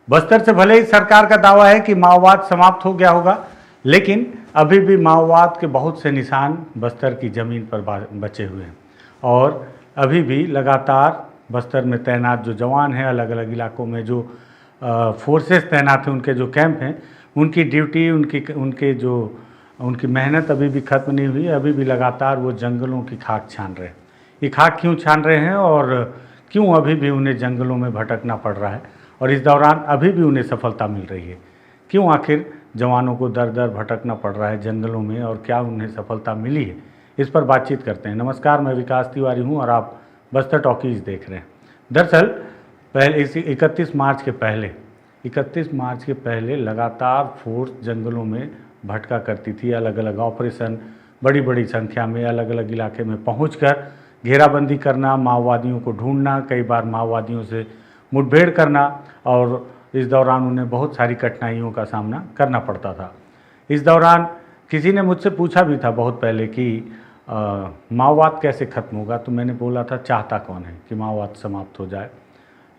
बस्तर से भले ही सरकार का दावा है कि माओवाद समाप्त हो गया होगा, लेकिन अभी भी माओवाद के बहुत से निशान बस्तर की ज़मीन पर बचे हुए हैं और अभी भी लगातार बस्तर में तैनात जो जवान हैं, अलग अलग इलाकों में जो फोर्सेस तैनात हैं, उनके जो कैंप हैं, उनकी ड्यूटी, उनकी मेहनत अभी भी ख़त्म नहीं हुई। अभी भी लगातार वो जंगलों की खाक छान रहे हैं। ये खाक क्यों छान रहे हैं और क्यों अभी भी उन्हें जंगलों में भटकना पड़ रहा है और इस दौरान अभी भी उन्हें सफलता मिल रही है? क्यों आखिर जवानों को दर दर भटकना पड़ रहा है जंगलों में और क्या उन्हें सफलता मिली है? इस पर बातचीत करते हैं। नमस्कार, मैं विकास तिवारी हूँ और आप बस्तर टॉकीज देख रहे हैं। दरअसल पहले इसी 31 मार्च के पहले लगातार फोर्स जंगलों में भटका करती थी। अलग अलग ऑपरेशन बड़ी बड़ी संख्या में अलग अलग इलाके में पहुंचकर घेराबंदी करना, माओवादियों को ढूंढना, कई बार माओवादियों से मुठभेड़ करना और इस दौरान उन्हें बहुत सारी कठिनाइयों का सामना करना पड़ता था। इस दौरान किसी ने मुझसे पूछा भी था बहुत पहले कि माओवाद कैसे ख़त्म होगा, तो मैंने बोला था चाहता कौन है कि माओवाद समाप्त हो जाए।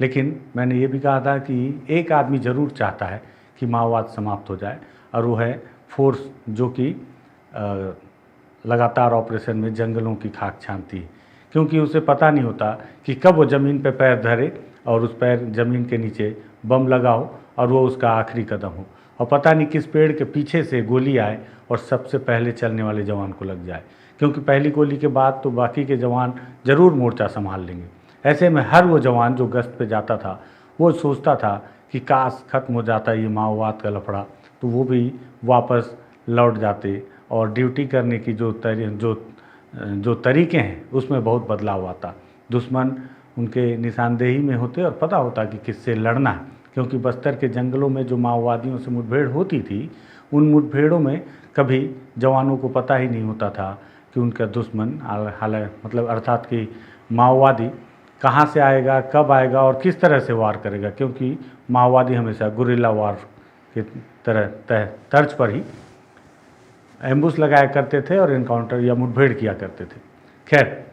लेकिन मैंने ये भी कहा था कि एक आदमी ज़रूर चाहता है कि माओवाद समाप्त हो जाए और वो है फोर्स जो कि लगातार ऑपरेशन में जंगलों की खाक छानती है, क्योंकि उसे पता नहीं होता कि कब वो ज़मीन पे पैर धरे और उस पैर ज़मीन के नीचे बम लगा हो और वो उसका आखिरी कदम हो और पता नहीं किस पेड़ के पीछे से गोली आए और सबसे पहले चलने वाले जवान को लग जाए, क्योंकि पहली गोली के बाद तो बाकी के जवान ज़रूर मोर्चा संभाल लेंगे। ऐसे में हर वो जवान जो गश्त पे जाता था वो सोचता था कि काश ख़त्म हो जाता ये माओवाद का लफड़ा, तो वो भी वापस लौट जाते और ड्यूटी करने की जो तरीके हैं उसमें बहुत बदलाव आता। दुश्मन उनके निशानदेही में होते और पता होता कि किससे लड़ना है, क्योंकि बस्तर के जंगलों में जो माओवादियों से मुठभेड़ होती थी, उन मुठभेड़ों में कभी जवानों को पता ही नहीं होता था कि उनका दुश्मन मतलब अर्थात कि माओवादी कहाँ से आएगा, कब आएगा और किस तरह से वार करेगा, क्योंकि माओवादी हमेशा गुरिल्ला वार के तर्ज पर ही एम्बुश लगाया करते थे और इनकाउंटर या मुठभेड़ किया करते थे। खैर,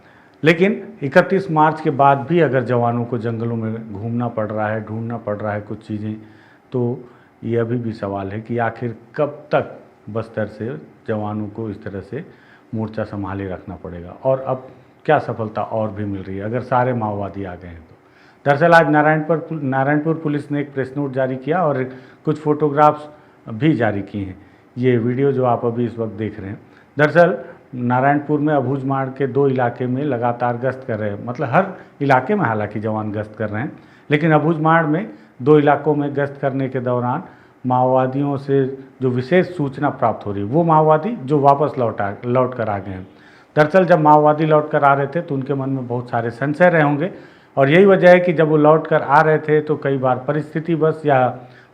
लेकिन 31 मार्च के बाद भी अगर जवानों को जंगलों में घूमना पड़ रहा है, ढूंढना पड़ रहा है कुछ चीज़ें, तो ये अभी भी सवाल है कि आखिर कब तक बस्तर से जवानों को इस तरह से मोर्चा संभाले रखना पड़ेगा और अब क्या सफलता और भी मिल रही है अगर सारे माओवादी आ गए हैं तो। दरअसल आज नारायणपुर पुलिस ने एक प्रेस नोट जारी किया और कुछ फोटोग्राफ्स भी जारी किए हैं। ये वीडियो जो आप अभी इस वक्त देख रहे हैं, दरअसल नारायणपुर में अबूझमाड़ के 2 इलाके में लगातार गश्त कर रहे हैं, मतलब हर इलाके में हालांकि जवान गश्त कर रहे हैं, लेकिन अबूझमाड़ में 2 इलाकों में गश्त करने के दौरान माओवादियों से जो विशेष सूचना प्राप्त हो रही है, वो माओवादी जो वापस लौट कर आ गए हैं। दरअसल जब माओवादी लौट कर आ रहे थे तो उनके मन में बहुत सारे संशय रहे होंगे और यही वजह है कि जब वो लौट कर आ रहे थे तो कई बार परिस्थिति बस या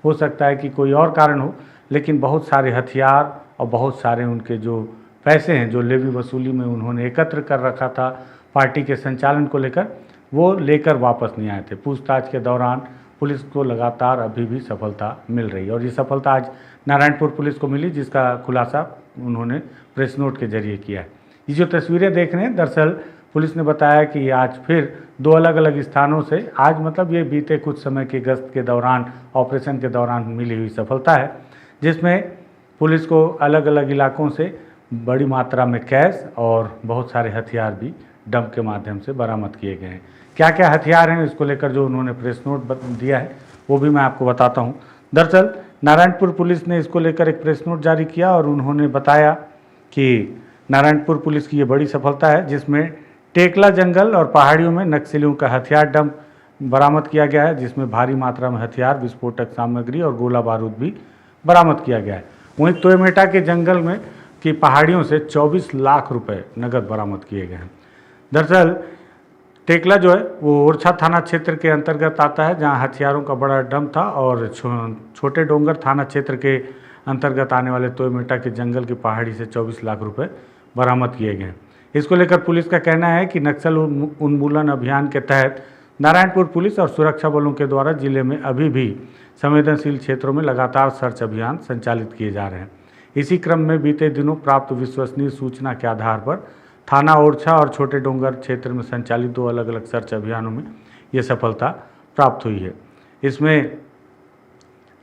हो सकता है कि कोई और कारण हो, लेकिन बहुत सारे हथियार और बहुत सारे उनके जो पैसे हैं जो लेवी वसूली में उन्होंने एकत्र कर रखा था पार्टी के संचालन को लेकर, वो लेकर वापस नहीं आए थे। पूछताछ के दौरान पुलिस को लगातार अभी भी सफलता मिल रही है और ये सफलता आज नारायणपुर पुलिस को मिली, जिसका खुलासा उन्होंने प्रेस नोट के जरिए किया है। ये जो तस्वीरें देख रहे हैं, दरअसल पुलिस ने बताया कि आज फिर 2 अलग अलग स्थानों से, आज मतलब ये बीते कुछ समय के गश्त के दौरान, ऑपरेशन के दौरान मिली हुई सफलता है, जिसमें पुलिस को अलग अलग इलाकों से बड़ी मात्रा में कैश और बहुत सारे हथियार भी डंप के माध्यम से बरामद किए गए हैं। क्या क्या हथियार हैं इसको लेकर जो उन्होंने प्रेस नोट दिया है वो भी मैं आपको बताता हूँ। दरअसल नारायणपुर पुलिस ने इसको लेकर एक प्रेस नोट जारी किया और उन्होंने बताया कि नारायणपुर पुलिस की ये बड़ी सफलता है, जिसमें टेकला जंगल और पहाड़ियों में नक्सलियों का हथियार डंप बरामद किया गया है, जिसमें भारी मात्रा में हथियार, विस्फोटक सामग्री और गोला बारूद भी बरामद किया गया है। वहीं तोयमेटा के जंगल में की पहाड़ियों से 24 लाख रुपए नगद बरामद किए गए हैं। दरअसल टेकला जो है वो ओरछा थाना क्षेत्र के अंतर्गत आता है, जहां हथियारों का बड़ा डंप था, और छोटे डोंगर थाना क्षेत्र के अंतर्गत आने वाले तोयमेटा के जंगल की पहाड़ी से 24 लाख रुपए बरामद किए गए। इसको लेकर पुलिस का कहना है कि नक्सल उन्मूलन अभियान के तहत नारायणपुर पुलिस और सुरक्षा बलों के द्वारा जिले में अभी भी संवेदनशील क्षेत्रों में लगातार सर्च अभियान संचालित किए जा रहे हैं। इसी क्रम में बीते दिनों प्राप्त विश्वसनीय सूचना के आधार पर थाना ओरछा और छोटे डोंगर क्षेत्र में संचालित 2 अलग अलग सर्च अभियानों में ये सफलता प्राप्त हुई है। इसमें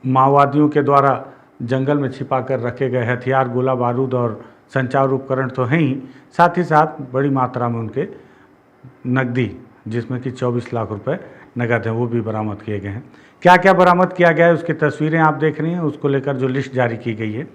माओवादियों के द्वारा जंगल में छिपा कर रखे गए हथियार, गोला बारूद और संचार उपकरण तो हैं ही, साथ ही साथ बड़ी मात्रा में उनके नकदी, जिसमें कि 24 लाख रुपए नगद हैं, वो भी बरामद किए गए हैं। क्या क्या बरामद किया गया है उसकी तस्वीरें आप देख रही हैं, उसको लेकर जो लिस्ट जारी की गई है।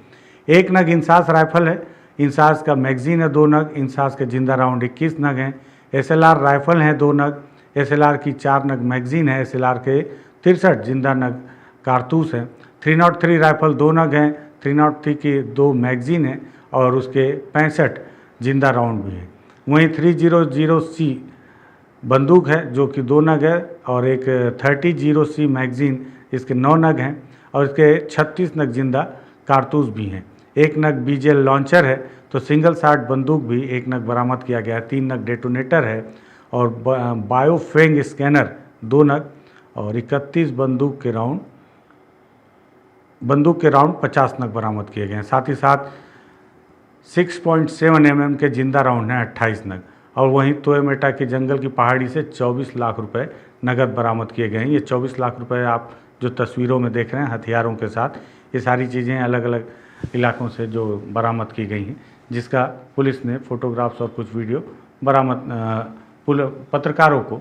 1 नग इंसास राइफल है, इंसास का मैगजीन है 2 नग, इंसास के जिंदा राउंड 21 नग हैं, SLR राइफल हैं 2 नग, SLR की 4 नग मैगजीन है, SLR के 63 जिंदा नग कारतूस हैं, 303 राइफल 2 नग हैं, 303 की 2 मैगजीन हैं और उसके 65 जिंदा राउंड भी हैं। वहीं 300C बंदूक है जो कि 2 नग है और एक 30C मैगजीन, इसके 9 नग हैं और इसके 36 नग जिंदा कारतूस भी हैं। 1 नग BJL लॉन्चर है, तो सिंगल शॉट बंदूक भी 1 नग बरामद किया गया है। 3 नग डेटोनेटर है और बायोफेंग स्कैनर 2 नग और 31 बंदूक के राउंड 50 नग बरामद किए गए हैं। साथ ही साथ 6.7 mm के जिंदा राउंड हैं 28 नग और वहीं तोयमेटा के जंगल की पहाड़ी से 24 लाख रुपए नगद बरामद किए गए हैं। ये 24 लाख रुपए आप जो तस्वीरों में देख रहे हैं हथियारों के साथ, ये सारी चीज़ें अलग अलग इलाकों से जो बरामद की गई हैं, जिसका पुलिस ने फ़ोटोग्राफ्स और कुछ वीडियो बरामद पत्रकारों को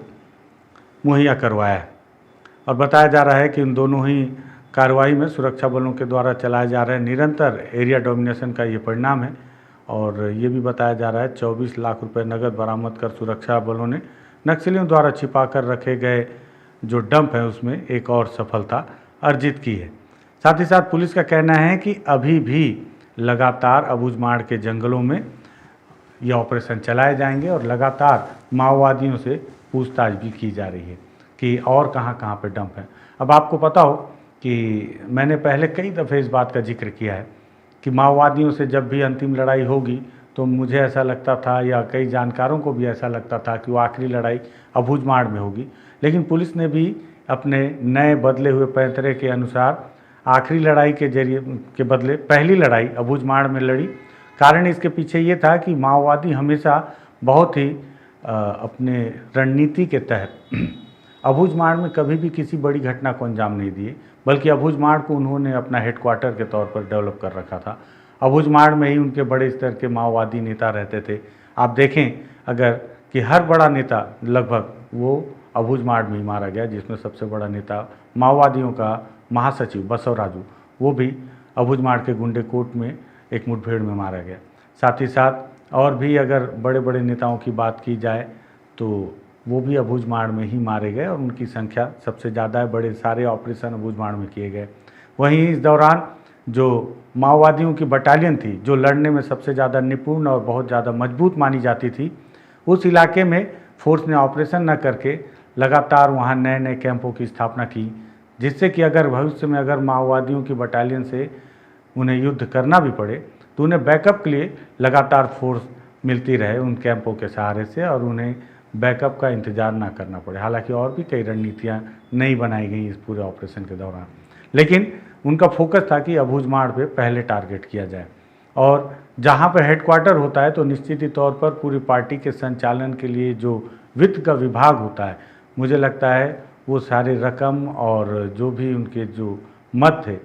मुहैया करवाया है। और बताया जा रहा है कि इन दोनों ही कार्रवाई में सुरक्षा बलों के द्वारा चलाए जा रहे निरंतर एरिया डोमिनेशन का ये परिणाम है। और ये भी बताया जा रहा है 24 लाख रुपए नगद बरामद कर सुरक्षा बलों ने नक्सलियों द्वारा छिपा कर रखे गए जो डंप है उसमें एक और सफलता अर्जित की है। साथ ही साथ पुलिस का कहना है कि अभी भी लगातार अबूझमाड़ के जंगलों में ये ऑपरेशन चलाए जाएंगे और लगातार माओवादियों से पूछताछ भी की जा रही है कि और कहाँ कहाँ पे डंप है। अब आपको पता हो कि मैंने पहले कई दफ़े इस बात का जिक्र किया है कि माओवादियों से जब भी अंतिम लड़ाई होगी तो मुझे ऐसा लगता था या कई जानकारों को भी ऐसा लगता था कि वो आखिरी लड़ाई अबूझमाड़ में होगी। लेकिन पुलिस ने भी अपने नए बदले हुए पैंतरे के अनुसार आखिरी लड़ाई के बदले पहली लड़ाई अबूझमाड़ में लड़ी। कारण इसके पीछे ये था कि माओवादी हमेशा बहुत ही अपने रणनीति के तहत अबूझमाड़ में कभी भी किसी बड़ी घटना को अंजाम नहीं दिए, बल्कि अबूझमाड़ को उन्होंने अपना हेडक्वार्टर के तौर पर डेवलप कर रखा था। अबूझमाड़ में ही उनके बड़े स्तर के माओवादी नेता रहते थे। आप देखें अगर कि हर बड़ा नेता लगभग वो अबूझमाड़ में ही मारा गया, जिसमें सबसे बड़ा नेता माओवादियों का महासचिव बसवराजू, वो भी अबूझमाड़ के गुंडेकोट में एक मुठभेड़ में मारा गया। साथ ही साथ और भी अगर बड़े बड़े नेताओं की बात की जाए तो वो भी अबूझमाड़ में ही मारे गए और उनकी संख्या सबसे ज़्यादा है। बड़े सारे ऑपरेशन अबूझमाड़ में किए गए। वहीं इस दौरान जो माओवादियों की बटालियन थी जो लड़ने में सबसे ज़्यादा निपुण और बहुत ज़्यादा मजबूत मानी जाती थी, उस इलाके में फोर्स ने ऑपरेशन न करके लगातार वहाँ नए नए कैंपों की स्थापना की, जिससे कि अगर भविष्य में अगर माओवादियों की बटालियन से उन्हें युद्ध करना भी पड़े तो उन्हें बैकअप के लिए लगातार फोर्स मिलती रहे उन कैंपों के सहारे से और उन्हें बैकअप का इंतज़ार ना करना पड़े। हालांकि और भी कई रणनीतियाँ नई बनाई गई इस पूरे ऑपरेशन के दौरान, लेकिन उनका फोकस था कि अबूझमाड़ पे पहले टारगेट किया जाए। और जहाँ पर हेडक्वार्टर होता है तो निश्चित ही तौर पर पूरी पार्टी के संचालन के लिए जो वित्त का विभाग होता है, मुझे लगता है वो सारे रकम और जो भी उनके जो मद थे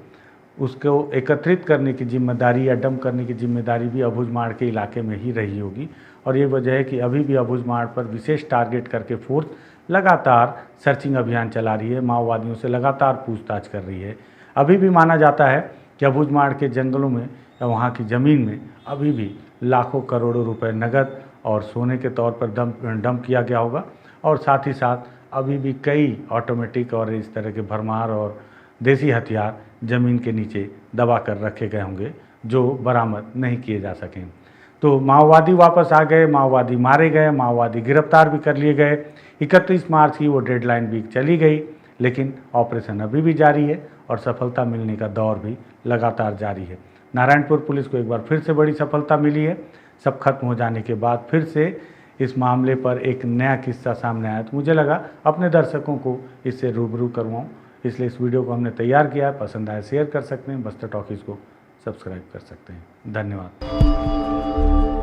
उसको एकत्रित करने की जिम्मेदारी या डंप करने की जिम्मेदारी भी अबूझमाड़ के इलाके में ही रही होगी। और ये वजह है कि अभी भी अबूझमाड़ पर विशेष टारगेट करके फोर्स लगातार सर्चिंग अभियान चला रही है, माओवादियों से लगातार पूछताछ कर रही है। अभी भी माना जाता है कि अबूझमाड़ के जंगलों में या वहाँ की ज़मीन में अभी भी लाखों करोड़ों रुपए नगद और सोने के तौर पर डंप किया गया होगा। और साथ ही साथ अभी भी कई ऑटोमेटिक और इस तरह के भरमार और देसी हथियार ज़मीन के नीचे दबा कर रखे गए होंगे जो बरामद नहीं किए जा सकें। तो माओवादी वापस आ गए, माओवादी मारे गए, माओवादी गिरफ्तार भी कर लिए गए। 31 मार्च की वो डेडलाइन भी चली गई, लेकिन ऑपरेशन अभी भी जारी है और सफलता मिलने का दौर भी लगातार जारी है। नारायणपुर पुलिस को एक बार फिर से बड़ी सफलता मिली है। सब खत्म हो जाने के बाद फिर से इस मामले पर एक नया किस्सा सामने आया, तो मुझे लगा अपने दर्शकों को इससे रूबरू करवाऊँ, इसलिए इस वीडियो को हमने तैयार किया है। पसंद आए शेयर कर सकते हैं, बस्तर टॉकीज़ को सब्सक्राइब कर सकते हैं। धन्यवाद।